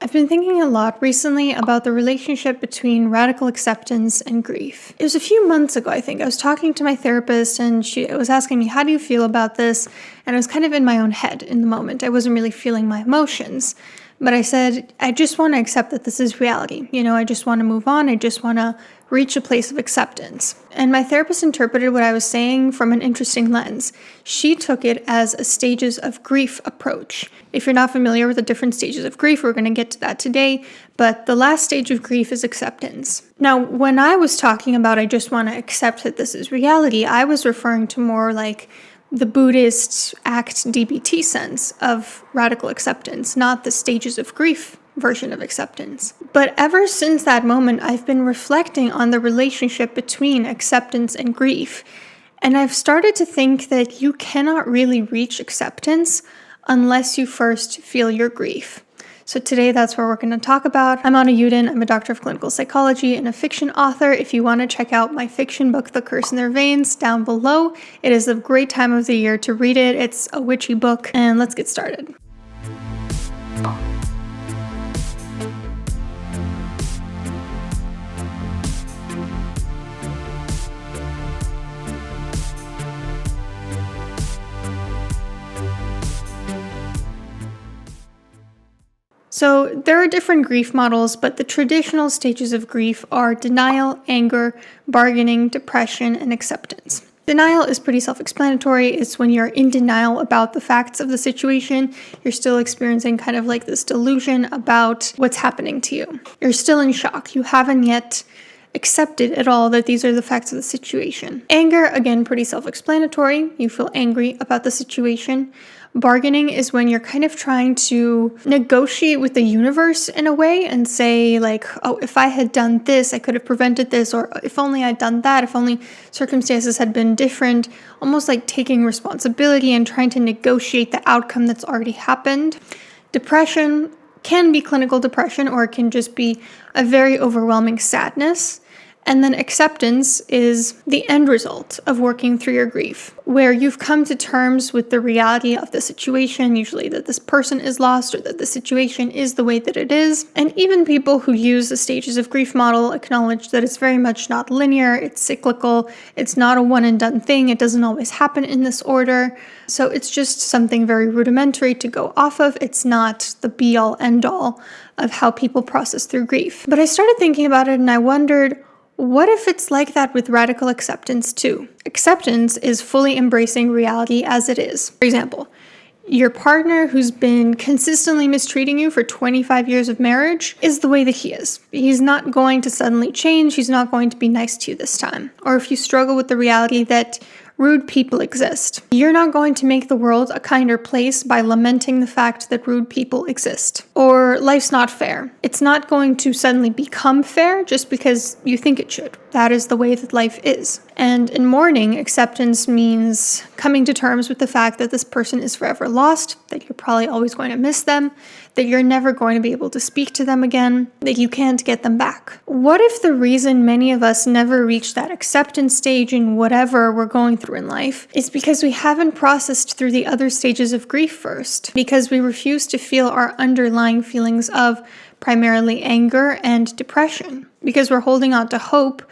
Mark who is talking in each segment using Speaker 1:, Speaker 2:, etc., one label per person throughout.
Speaker 1: I've been thinking a lot recently about the relationship between radical acceptance and grief. It was a few months ago, I think. I was talking to my therapist and she was asking me, how do you feel about this? And I was kind of in my own head in the moment. I wasn't really feeling my emotions. But I said, I just want to accept that this is reality. I just want to move on. I just want to reach a place of acceptance. And my therapist interpreted what I was saying from an interesting lens. She took it as a stages of grief approach. If you're not familiar with the different stages of grief, we're going to get to that today. But the last stage of grief is acceptance. Now, when I was talking about I just want to accept that this is reality, I was referring to more like the Buddhist ACT DBT sense of radical acceptance, not the stages of grief version of acceptance. But ever since that moment, I've been reflecting on the relationship between acceptance and grief. And I've started to think that you cannot really reach acceptance unless you first feel your grief. So today, that's what we're going to talk about. I'm Anna Uden. I'm a doctor of clinical psychology and a fiction author. If you want to check out my fiction book, The Curse in Their Veins, down below. It is a great time of the year to read it. It's a witchy book, and let's get started. So there are different grief models, but the traditional stages of grief are denial, anger, bargaining, depression, and acceptance. Denial is pretty self-explanatory. It's when you're in denial about the facts of the situation. You're still experiencing kind of like this delusion about what's happening to you. You're still in shock. You haven't yet accepted at all that these are the facts of the situation. Anger, again, pretty self-explanatory. You feel angry about the situation. Bargaining is when you're kind of trying to negotiate with the universe in a way and say like, oh, if I had done this, I could have prevented this, or if only I'd done that, if only circumstances had been different, almost like taking responsibility and trying to negotiate the outcome that's already happened. Depression can be clinical depression, or it can just be a very overwhelming sadness. And then acceptance is the end result of working through your grief, where you've come to terms with the reality of the situation, usually that this person is lost or that the situation is the way that it is. And even people who use the stages of grief model acknowledge that it's very much not linear, it's cyclical, it's not a one and done thing, it doesn't always happen in this order. So it's just something very rudimentary to go off of. It's not the be all end all of how people process through grief. But I started thinking about it and I wondered, what if it's like that with radical acceptance too? Acceptance is fully embracing reality as it is. For example, your partner who's been consistently mistreating you for 25 years of marriage is the way that he is. He's not going to suddenly change. He's not going to be nice to you this time. Or if you struggle with the reality that rude people exist, you're not going to make the world a kinder place by lamenting the fact that rude people exist. Or life's not fair. It's not going to suddenly become fair just because you think it should. That is the way that life is. And in mourning, acceptance means coming to terms with the fact that this person is forever lost, that you're probably always going to miss them, that you're never going to be able to speak to them again, that you can't get them back. What if the reason many of us never reach that acceptance stage in whatever we're going through in life is because we haven't processed through the other stages of grief first, because we refuse to feel our underlying feelings of primarily anger and depression, because we're holding on to hope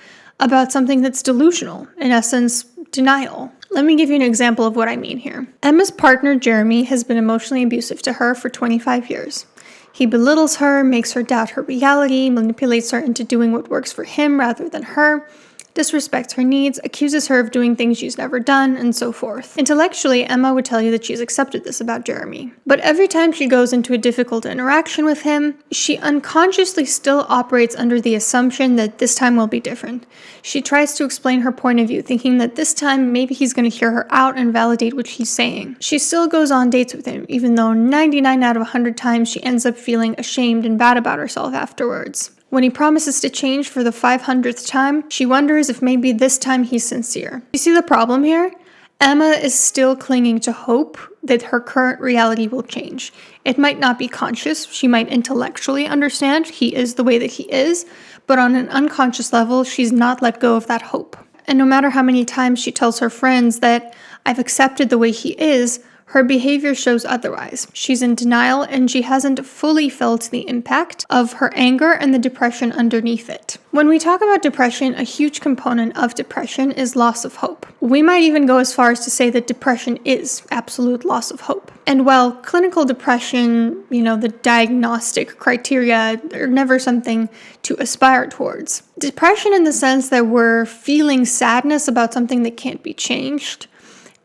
Speaker 1: about something that's delusional, in essence, denial. Let me give you an example of what I mean here. Emma's partner, Jeremy, has been emotionally abusive to her for 25 years. He belittles her, makes her doubt her reality, manipulates her into doing what works for him rather than her, disrespects her needs, accuses her of doing things she's never done, and so forth. Intellectually, Emma would tell you that she's accepted this about Jeremy. But every time she goes into a difficult interaction with him, she unconsciously still operates under the assumption that this time will be different. She tries to explain her point of view, thinking that this time maybe he's going to hear her out and validate what she's saying. She still goes on dates with him, even though 99 out of 100 times she ends up feeling ashamed and bad about herself afterwards. When he promises to change for the 500th time, she wonders if maybe this time he's sincere. You see the problem here? Emma is still clinging to hope that her current reality will change. It might not be conscious. She might intellectually understand he is the way that he is, but on an unconscious level, she's not let go of that hope. And no matter how many times she tells her friends that I've accepted the way he is, her behavior shows otherwise. She's in denial and she hasn't fully felt the impact of her anger and the depression underneath it. When we talk about depression, a huge component of depression is loss of hope. We might even go as far as to say that depression is absolute loss of hope. And while clinical depression, the diagnostic criteria are never something to aspire towards, depression in the sense that we're feeling sadness about something that can't be changed,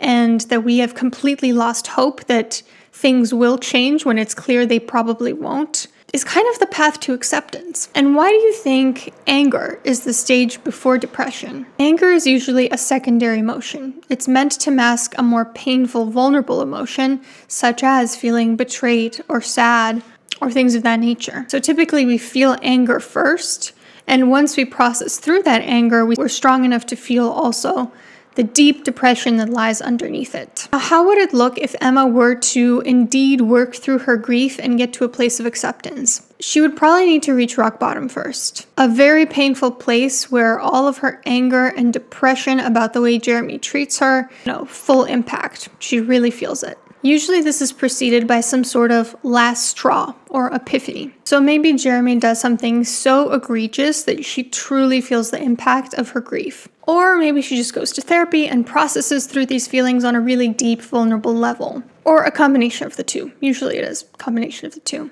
Speaker 1: and that we have completely lost hope that things will change when it's clear they probably won't, is kind of the path to acceptance. And why do you think anger is the stage before depression? Anger is usually a secondary emotion. It's meant to mask a more painful, vulnerable emotion, such as feeling betrayed or sad or things of that nature. So typically we feel anger first, and once we process through that anger, we're strong enough to feel also the deep depression that lies underneath it. Now, how would it look if Emma were to indeed work through her grief and get to a place of acceptance? She would probably need to reach rock bottom first. A very painful place where all of her anger and depression about the way Jeremy treats her, full impact. She really feels it. Usually this is preceded by some sort of last straw or epiphany. So maybe Jeremy does something so egregious that she truly feels the impact of her grief. Or maybe she just goes to therapy and processes through these feelings on a really deep, vulnerable level. Or a combination of the two. Usually it is a combination of the two.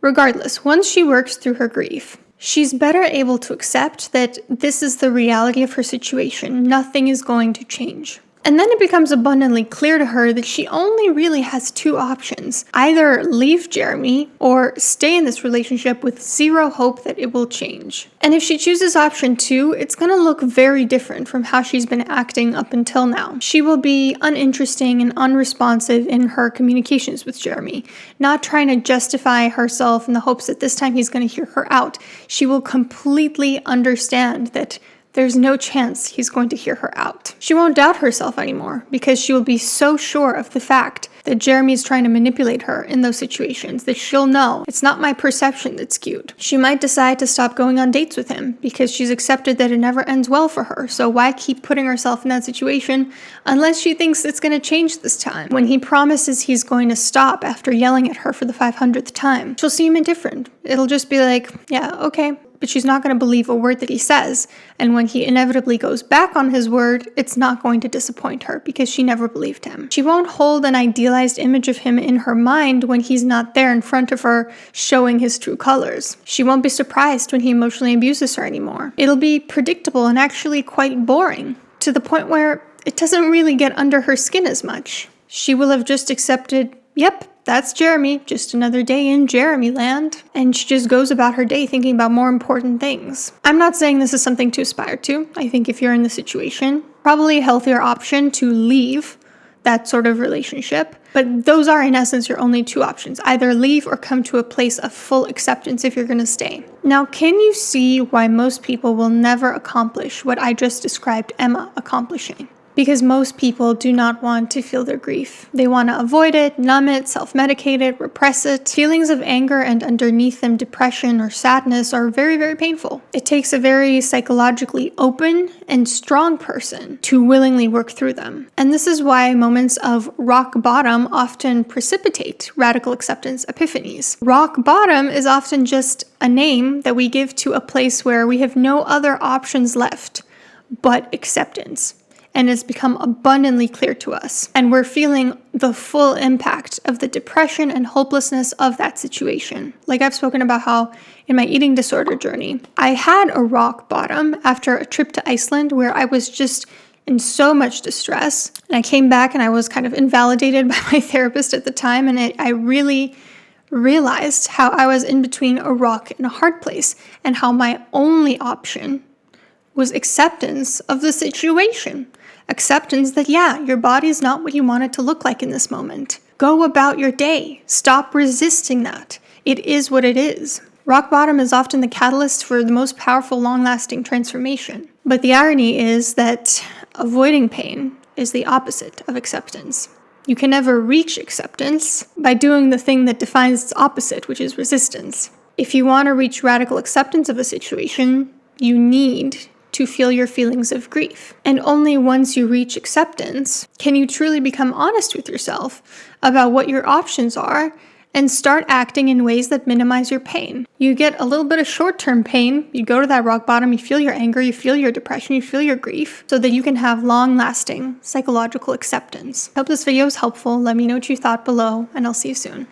Speaker 1: Regardless, once she works through her grief, she's better able to accept that this is the reality of her situation. Nothing is going to change. And then it becomes abundantly clear to her that she only really has two options. Either leave Jeremy or stay in this relationship with zero hope that it will change. And if she chooses option 2, it's going to look very different from how she's been acting up until now. She will be uninteresting and unresponsive in her communications with Jeremy, not trying to justify herself in the hopes that this time he's going to hear her out. She will completely understand that there's no chance he's going to hear her out. She won't doubt herself anymore because she will be so sure of the fact that Jeremy's trying to manipulate her in those situations that she'll know it's not my perception that's skewed. She might decide to stop going on dates with him because she's accepted that it never ends well for her. So why keep putting herself in that situation unless she thinks it's going to change this time? When he promises he's going to stop after yelling at her for the 500th time, she'll seem indifferent. It'll just be like, yeah, okay. But she's not going to believe a word that he says. And when he inevitably goes back on his word, it's not going to disappoint her because she never believed him. She won't hold an idealized image of him in her mind when he's not there in front of her showing his true colors. She won't be surprised when he emotionally abuses her anymore. It'll be predictable and actually quite boring, to the point where it doesn't really get under her skin as much. She will have just accepted, yep, that's Jeremy, just another day in Jeremy land. And she just goes about her day thinking about more important things. I'm not saying this is something to aspire to. I think if you're in the situation, probably a healthier option to leave that sort of relationship. But those are in essence your only two options. Either leave or come to a place of full acceptance if you're going to stay. Now, can you see why most people will never accomplish what I just described Emma accomplishing? Because most people do not want to feel their grief. They want to avoid it, numb it, self-medicate it, repress it. Feelings of anger and underneath them depression or sadness are very, very painful. It takes a very psychologically open and strong person to willingly work through them. And this is why moments of rock bottom often precipitate radical acceptance epiphanies. Rock bottom is often just a name that we give to a place where we have no other options left but acceptance. And it's become abundantly clear to us. And we're feeling the full impact of the depression and hopelessness of that situation. Like I've spoken about how in my eating disorder journey, I had a rock bottom after a trip to Iceland where I was just in so much distress. And I came back and I was kind of invalidated by my therapist at the time. And I really realized how I was in between a rock and a hard place and how my only option was acceptance of the situation. Acceptance that, yeah, your body is not what you want it to look like in this moment. Go about your day. Stop resisting that. It is what it is. Rock bottom is often the catalyst for the most powerful, long-lasting transformation. But the irony is that avoiding pain is the opposite of acceptance. You can never reach acceptance by doing the thing that defines its opposite, which is resistance. If you want to reach radical acceptance of a situation, you need to feel your feelings of grief. And only once you reach acceptance can you truly become honest with yourself about what your options are and start acting in ways that minimize your pain. You get a little bit of short-term pain, you go to that rock bottom, you feel your anger, you feel your depression, you feel your grief, so that you can have long-lasting psychological acceptance. I hope this video was helpful. Let me know what you thought below, and I'll see you soon.